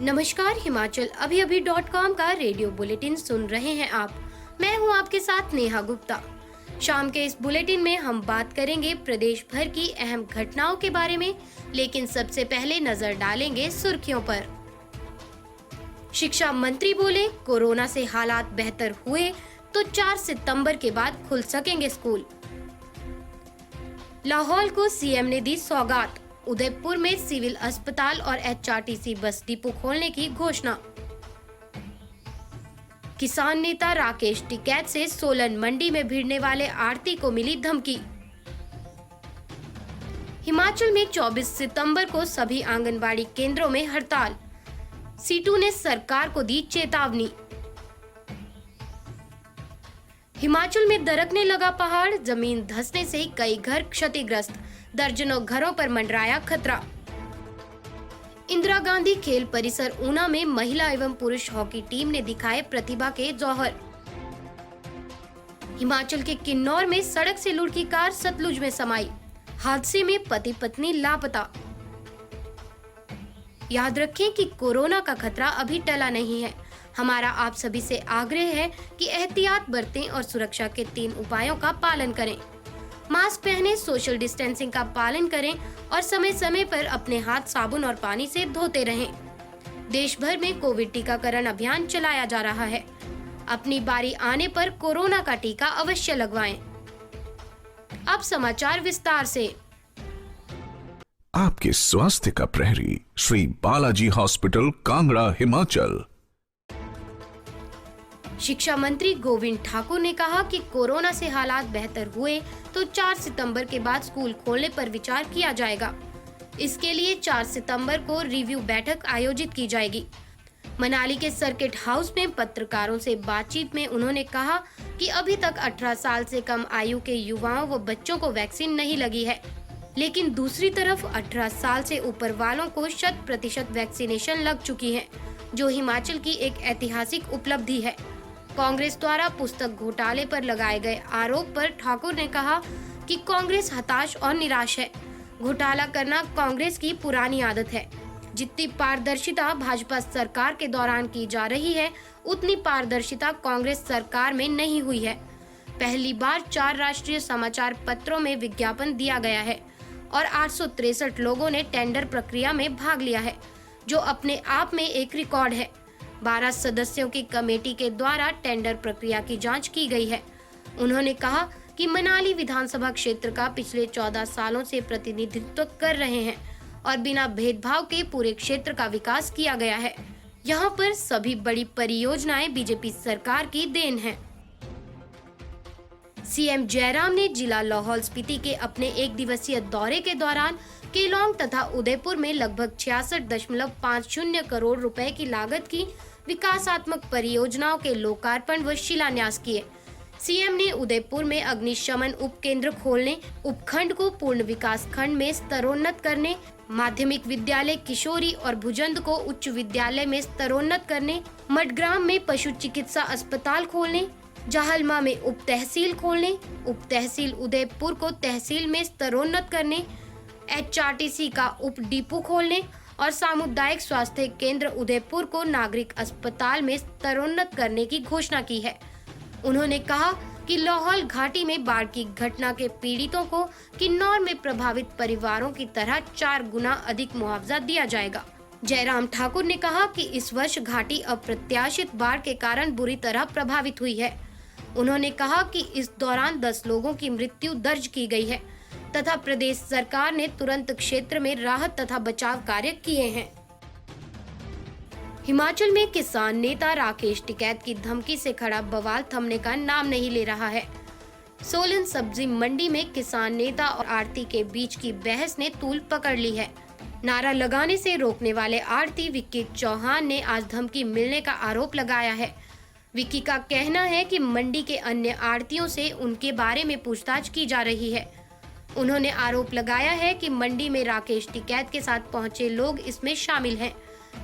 नमस्कार, हिमाचल अभी अभी .com का रेडियो बुलेटिन सुन रहे हैं आप। मैं हूं आपके साथ नेहा गुप्ता। शाम के इस बुलेटिन में हम बात करेंगे प्रदेश भर की अहम घटनाओं के बारे में, लेकिन सबसे पहले नजर डालेंगे सुर्खियों पर। शिक्षा मंत्री बोले, कोरोना से हालात बेहतर हुए तो 4 सितंबर के बाद खुल सकेंगे स्कूल। लाहौल को सीएम ने दी सौगात, उदयपुर में सिविल अस्पताल और एचआरटीसी बस डिपो खोलने की घोषणा। किसान नेता राकेश टिकैत से सोलन मंडी में भिड़ने वाले आढ़ती को मिली धमकी। हिमाचल में 24 सितंबर को सभी आंगनबाड़ी केंद्रों में हड़ताल, सीटू ने सरकार को दी चेतावनी। हिमाचल में दरकने लगा पहाड़, जमीन धंसने से कई घर क्षतिग्रस्त, दर्जनों घरों पर मंडराया खतरा। इंदिरा गांधी खेल परिसर ऊना में महिला एवं पुरुष हॉकी टीम ने दिखाए प्रतिभा के जौहर। हिमाचल के किन्नौर में सड़क से लुढ़की कार सतलुज में समाई, हादसे में पति पत्नी लापता। याद रखें कि कोरोना का खतरा अभी टला नहीं है। हमारा आप सभी से आग्रह है कि एहतियात बरतें और सुरक्षा के 3 उपायों का पालन करें। मास्क पहनें, सोशल डिस्टेंसिंग का पालन करें और समय समय पर अपने हाथ साबुन और पानी से धोते रहें। देश भर में कोविड टीकाकरण अभियान चलाया जा रहा है। अपनी बारी आने पर कोरोना का टीका अवश्य लगवाएं। अब समाचार विस्तार से। आपके स्वास्थ्य का प्रहरी श्री बालाजी हॉस्पिटल, कांगड़ा, हिमाचल। शिक्षा मंत्री गोविंद ठाकुर ने कहा कि कोरोना से हालात बेहतर हुए तो 4 सितंबर के बाद स्कूल खोलने पर विचार किया जाएगा। इसके लिए 4 सितंबर को रिव्यू बैठक आयोजित की जाएगी। मनाली के सर्किट हाउस में पत्रकारों से बातचीत में उन्होंने कहा कि अभी तक 18 साल से कम आयु के युवाओं व बच्चों को वैक्सीन नहीं लगी है, लेकिन दूसरी तरफ 18 साल से ऊपर वालों को 100% वैक्सीनेशन लग चुकी है, जो हिमाचल की एक ऐतिहासिक उपलब्धि है। कांग्रेस द्वारा पुस्तक घोटाले पर लगाए गए आरोप पर ठाकुर ने कहा कि कांग्रेस हताश और निराश है। घोटाला करना कांग्रेस की पुरानी आदत है। जितनी पारदर्शिता भाजपा सरकार के दौरान की जा रही है, उतनी पारदर्शिता कांग्रेस सरकार में नहीं हुई है। पहली बार 4 राष्ट्रीय समाचार पत्रों में विज्ञापन दिया गया है और 863 लोगों ने टेंडर प्रक्रिया में भाग लिया है, जो अपने आप में एक रिकॉर्ड है। 12 सदस्यों की कमेटी के द्वारा टेंडर प्रक्रिया की जांच की गई है। उन्होंने कहा कि मनाली विधानसभा क्षेत्र का पिछले 14 सालों से प्रतिनिधित्व कर रहे हैं और बिना भेदभाव के पूरे क्षेत्र का विकास किया गया है। यहाँ पर सभी बड़ी परियोजनाएं बीजेपी सरकार की देन है। सीएम जयराम ने जिला लाहौल स्पीति के अपने 1 दिवसीय दौरे के दौरान केलांग तथा उदयपुर में लगभग 66.50 करोड़ रुपए की लागत की विकासात्मक परियोजनाओं के लोकार्पण व शिलान्यास किए। सीएम ने उदयपुर में अग्निशमन उपकेंद्र खोलने, उपखंड को पूर्ण विकास खंड में स्तरोन्नत करने, माध्यमिक विद्यालय किशोरी और भुजंद को उच्च विद्यालय में स्तरोन्नत करने, मडग्राम में पशु चिकित्सा अस्पताल खोलने, जाहलमा में उप तहसील खोलने, उप तहसील उदयपुर को तहसील में स्तरोन्नत करने, एचआरटीसी का उप डिपो खोलने और सामुदायिक स्वास्थ्य केंद्र उदयपुर को नागरिक अस्पताल में स्तरोन्नत करने की घोषणा की है। उन्होंने कहा कि लाहौल घाटी में बाढ़ की घटना के पीड़ितों को किन्नौर में प्रभावित परिवारों की तरह 4 गुना अधिक मुआवजा दिया जाएगा। जयराम ठाकुर ने कहा कि इस वर्ष घाटी अप्रत्याशित बाढ़ के कारण बुरी तरह प्रभावित हुई है। उन्होंने कहा कि इस दौरान 10 लोगों की मृत्यु दर्ज की गई है तथा प्रदेश सरकार ने तुरंत क्षेत्र में राहत तथा बचाव कार्य किए हैं। हिमाचल में किसान नेता राकेश टिकैत की धमकी से खड़ा बवाल थमने का नाम नहीं ले रहा है। सोलन सब्जी मंडी में किसान नेता और आढ़ती के बीच की बहस ने तूल पकड़ ली है। नारा लगाने से रोकने वाले आढ़ती विक्की चौहान ने आज धमकी मिलने का आरोप लगाया है। विक्की का कहना है कि मंडी के अन्य आढ़तियों से उनके बारे में पूछताछ की जा रही है। उन्होंने आरोप लगाया है कि मंडी में राकेश टिकैत के साथ पहुंचे लोग इसमें शामिल हैं,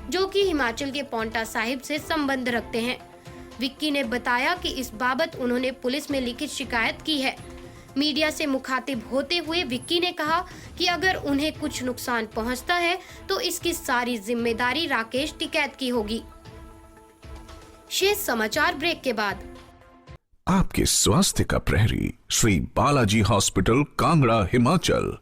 जो कि हिमाचल के पांवटा साहिब से संबंध रखते हैं। विक्की ने बताया कि इस बाबत उन्होंने पुलिस में लिखित शिकायत की है। मीडिया से मुखातिब होते हुए विक्की ने कहा कि अगर उन्हें कुछ नुकसान पहुंचता है तो इसकी सारी जिम्मेदारी राकेश टिकैत की होगी। शेष समाचार ब्रेक के बाद। आपके स्वास्थ्य का प्रहरी श्री बालाजी हॉस्पिटल कांगड़ा हिमाचल।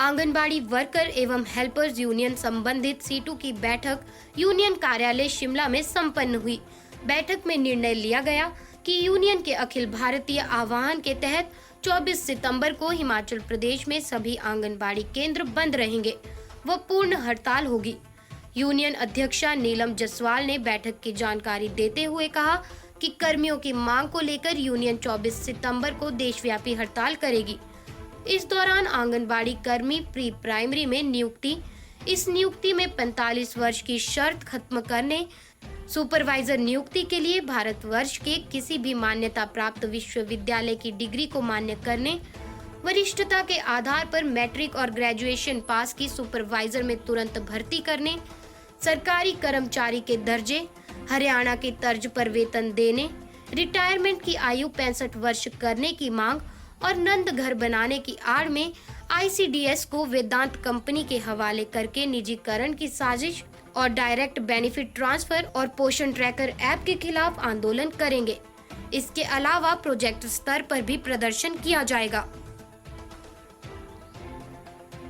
आंगनबाड़ी वर्कर एवं हेल्पर्स यूनियन संबंधित सीटों की बैठक यूनियन कार्यालय शिमला में संपन्न हुई। बैठक में निर्णय लिया गया कि यूनियन के अखिल भारतीय आह्वान के तहत 24 सितंबर को हिमाचल प्रदेश में सभी आंगनबाड़ी केंद्र बंद रहेंगे व पूर्ण हड़ताल होगी। यूनियन अध्यक्षा नीलम जसवाल ने बैठक की जानकारी देते हुए कहा कि कर्मियों की मांग को लेकर यूनियन 24 सितंबर को देशव्यापी हड़ताल करेगी। इस दौरान आंगनबाड़ी कर्मी प्री प्राइमरी में नियुक्ति, इस नियुक्ति में 45 वर्ष की शर्त खत्म करने, सुपरवाइजर नियुक्ति के लिए भारतवर्ष के किसी भी मान्यता प्राप्त विश्वविद्यालय की डिग्री को मान्य करने, वरिष्ठता के आधार पर मैट्रिक और ग्रेजुएशन पास की सुपरवाइजर में तुरंत भर्ती करने, सरकारी कर्मचारी के दर्जे, हरियाणा की तर्ज पर वेतन देने, रिटायरमेंट की आयु 65 वर्ष करने की मांग और नंद घर बनाने की आड़ में ICDS को वेदांत कंपनी के हवाले करके निजीकरण की साजिश और डायरेक्ट बेनिफिट ट्रांसफर और पोषण ट्रैकर ऐप के खिलाफ आंदोलन करेंगे। इसके अलावा प्रोजेक्ट स्तर पर भी प्रदर्शन किया जाएगा।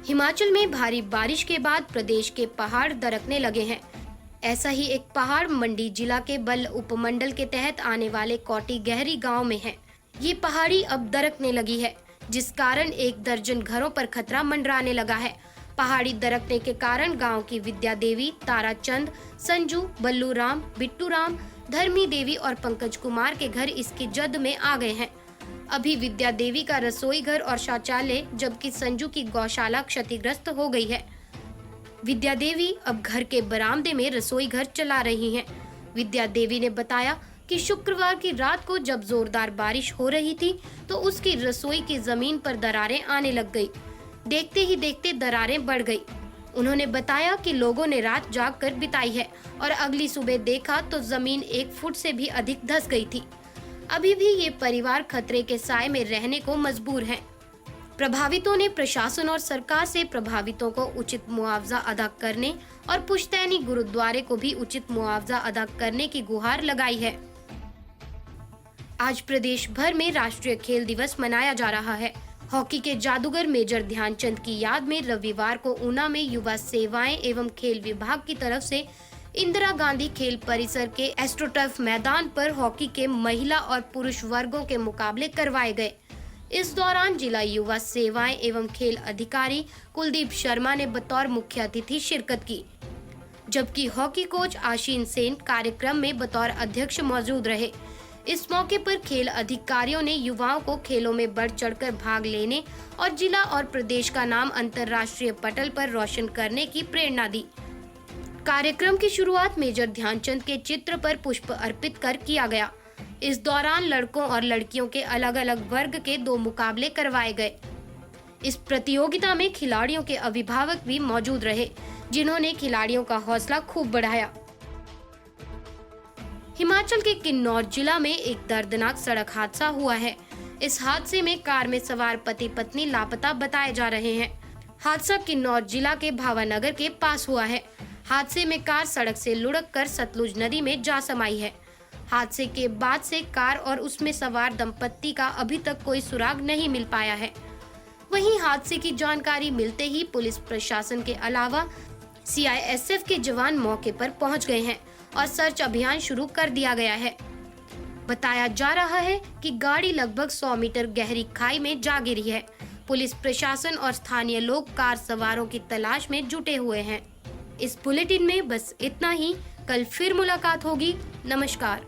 हिमाचल में भारी बारिश के बाद प्रदेश के पहाड़ दरकने लगे हैं। ऐसा ही एक पहाड़ मंडी जिला के बल्ह उपमंडल के तहत आने वाले कोटी गहरी गांव में है। ये पहाड़ी अब दरकने लगी है, जिस कारण 1 दर्जन घरों पर खतरा मंडराने लगा है। पहाड़ी दरकने के कारण गांव की विद्या देवी, ताराचंद, संजू, बल्लू राम, बिट्टू राम, धर्मी देवी और पंकज कुमार के घर इसकी जद में आ गए हैं। अभी विद्या देवी का रसोई घर और शौचालय, जबकि संजू की गौशाला क्षतिग्रस्त हो गई है। विद्या देवी अब घर के बरामदे में रसोई घर चला रही हैं। विद्या देवी ने बताया कि शुक्रवार की रात को जब जोरदार बारिश हो रही थी तो उसकी रसोई की जमीन पर दरारें आने लग गई। देखते ही देखते दरारें बढ़ गई। उन्होंने बताया कि लोगों ने रात जागकर बिताई है और अगली सुबह देखा तो जमीन 1 फुट से भी अधिक धंस गई थी। अभी भी ये परिवार खतरे के साए में रहने को मजबूर हैं। प्रभावितों ने प्रशासन और सरकार से प्रभावितों को उचित मुआवजा अदा करने और पुश्तैनी गुरुद्वारे को भी उचित मुआवजा अदा करने की गुहार लगाई है। आज प्रदेश भर में राष्ट्रीय खेल दिवस मनाया जा रहा है। हॉकी के जादूगर मेजर ध्यानचंद की याद में रविवार को ऊना में युवा सेवाएं एवं खेल विभाग की तरफ से इंदिरा गांधी खेल परिसर के एस्ट्रोटर्फ मैदान पर हॉकी के महिला और पुरुष वर्गों के मुकाबले करवाए गए। इस दौरान जिला युवा सेवाएं एवं खेल अधिकारी कुलदीप शर्मा ने बतौर मुख्य अतिथि शिरकत की, जबकि हॉकी कोच आशीन सेन कार्यक्रम में बतौर अध्यक्ष मौजूद रहे। इस मौके पर खेल अधिकारियों ने युवाओं को खेलों में बढ़ चढ़कर भाग लेने और जिला और प्रदेश का नाम अंतर्राष्ट्रीय पटल पर रोशन करने की प्रेरणा दी। कार्यक्रम की शुरुआत मेजर ध्यानचंद के चित्र पर पुष्प अर्पित कर किया गया। इस दौरान लड़कों और लड़कियों के अलग अलग वर्ग के 2 मुकाबले करवाए गए। इस प्रतियोगिता में खिलाड़ियों के अभिभावक भी मौजूद रहे, जिन्होंने खिलाड़ियों का हौसला खूब बढ़ाया। हिमाचल के किन्नौर जिला में एक दर्दनाक सड़क हादसा हुआ है। इस हादसे में कार में सवार पति पत्नी लापता बताए जा रहे हैं। हादसा किन्नौर जिला के भावानगर के पास हुआ है। हादसे में कार सड़क से लुढ़क कर सतलुज नदी में जा समाई है। हादसे के बाद से कार और उसमें सवार दंपत्ति का अभी तक कोई सुराग नहीं मिल पाया है। वहीं हादसे की जानकारी मिलते ही पुलिस प्रशासन के अलावा CISF के जवान मौके पर पहुंच गए हैं और सर्च अभियान शुरू कर दिया गया है। बताया जा रहा है कि गाड़ी लगभग 100 मीटर गहरी खाई में जा गिरी है। पुलिस प्रशासन और स्थानीय लोग कार सवारों की तलाश में जुटे हुए हैं। इस बुलेटिन में बस इतना ही। कल फिर मुलाकात होगी। नमस्कार।